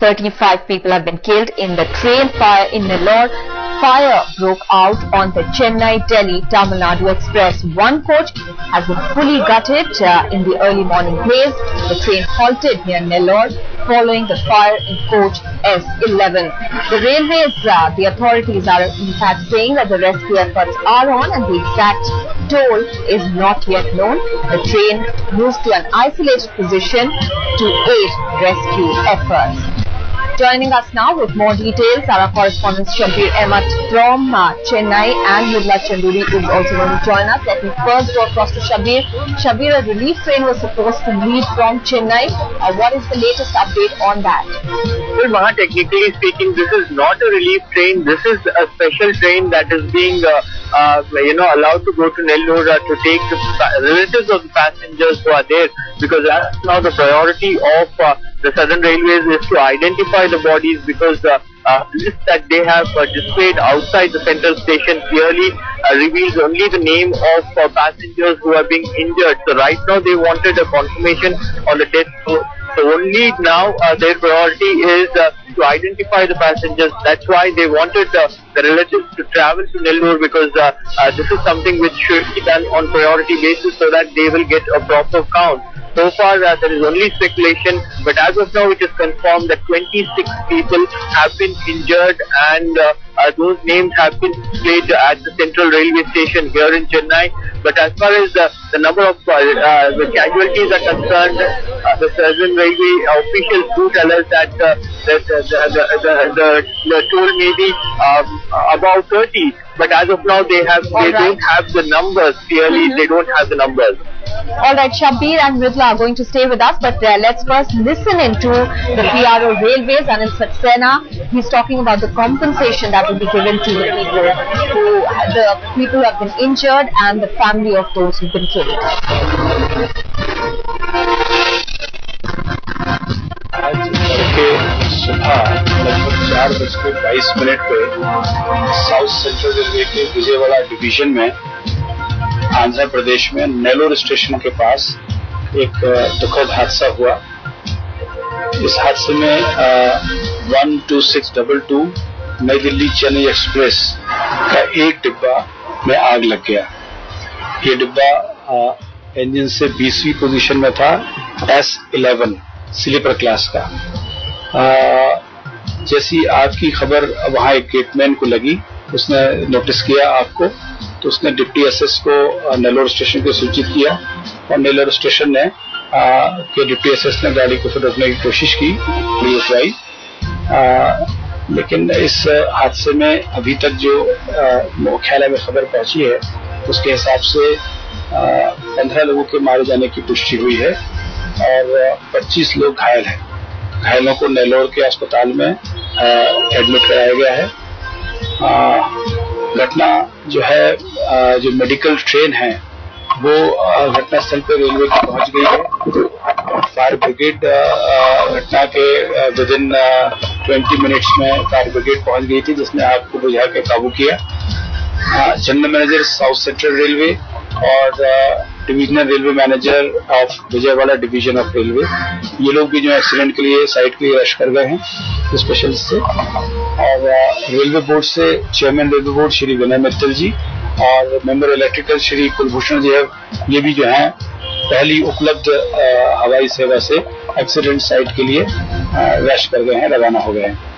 35 people have been killed in the train fire in Nellore. Fire broke out on the Chennai-Delhi Tamil Nadu Express. One coach has been fully gutted in the early morning blaze. The train halted near Nellore following the fire in coach S11. The railways, the authorities are in fact saying that the rescue efforts are on and the exact toll is not yet known. The train moves to an isolated position to aid rescue efforts. Joining us now with more details are our correspondent Shabbir Ahmed from Chennai, and Mridula Chanduri is also going to join us. Let me first go across to Shabbir. Shabbir, a relief train was supposed to leave from Chennai. What is the latest update on that? Well, Maha, technically speaking, this is not a relief train. This is a special train that is being allowed to go to Nellore to take the relatives of the passengers who are there, because that's now the priority of the Southern Railways is to identify the bodies, because the list that they have displayed outside the central station clearly reveals only the name of passengers who are being injured. So right now they wanted a confirmation on the death. So only now their priority is to identify the passengers. That's why they wanted the relatives to travel to Nellore, because this is something which should be done on priority basis so that they will get a proper count. So far there is only speculation, but as of now it is confirmed that 26 people have been injured, and those names have been displayed at the Central Railway Station here in Chennai. But as far as the number of the casualties are concerned, the Southern Railway officials do tell us that the toll may be about 30. But as of now, they don't have the numbers. Clearly, they don't have the numbers. All right, Shabbir and Mridula are going to stay with us, but let's first listen into the PRO Railways, Anil Saxena. He's talking about the compensation that will be given to the people who have been injured and the family of those who've been killed. आज तड़के सुबह लगभग 4:22 पे south Central railway के Vijayawada division में आंध्र प्रदेश में Nellore station के पास एक दुखद हादसा हुआ। इस हादसे में 12622 नई दिल्ली चेन्नई एक्सप्रेस का एक डिब्बा में आग लग गया। ये डिब्बा इंजन से 20वीं पोजीशन में था, S11 स्लीपर क्लास का। जैसी आग की खबर वहां एक गेटमैन को लगी, उसने नोटिस किया आग को, तो उसने डिप्टी एसएस को नेल्लोर स्टेशन को सूचित किया, और नेल्लोर स्टेशन ने के डिप्टी एसएस ने गाड़ी को फिर रोकने की कोशिश की, पुलिस उतराई। लेकिन इस हादसे में अभी तक जो मुख्यालय में खबर पहुंची है, उसके हिसाब से 15 लोगों के मारे जाने की पुष्टि हुई है और 25 लोग घायल हैं। घायलों को नेल्लोर के अस्पताल में एडमिट कराया गया है। घटना जो है, जो मेडिकल ट्रेन है वो घटनास्थल पर रेलवे की पहुंच गई है। फायर ब्रिगेड घटना के विदिन 20 मिनट्स में फायर ब्रिगेड पहुंच गई थी, जिसने आग को बुझा के काबू किया। General manager South Central Railway और divisional railway manager of Vijayawada division of railway, ये लोग भी जो एक्सीडेंट के लिए साइट के लिए रश कर गए हैं स्पेशलिस्ट से। और रेलवे बोर्ड से चेयरमैन रेलवे बोर्ड श्री विनय मित्तल जी और मेंबर इलेक्ट्रिकल श्री कुलभूषण जी है, ये भी जो है पहली उपलब्ध हवाई सेवा से एक्सीडेंट साइट के लिए रश कर गए हैं, रवाना हो गए हैं।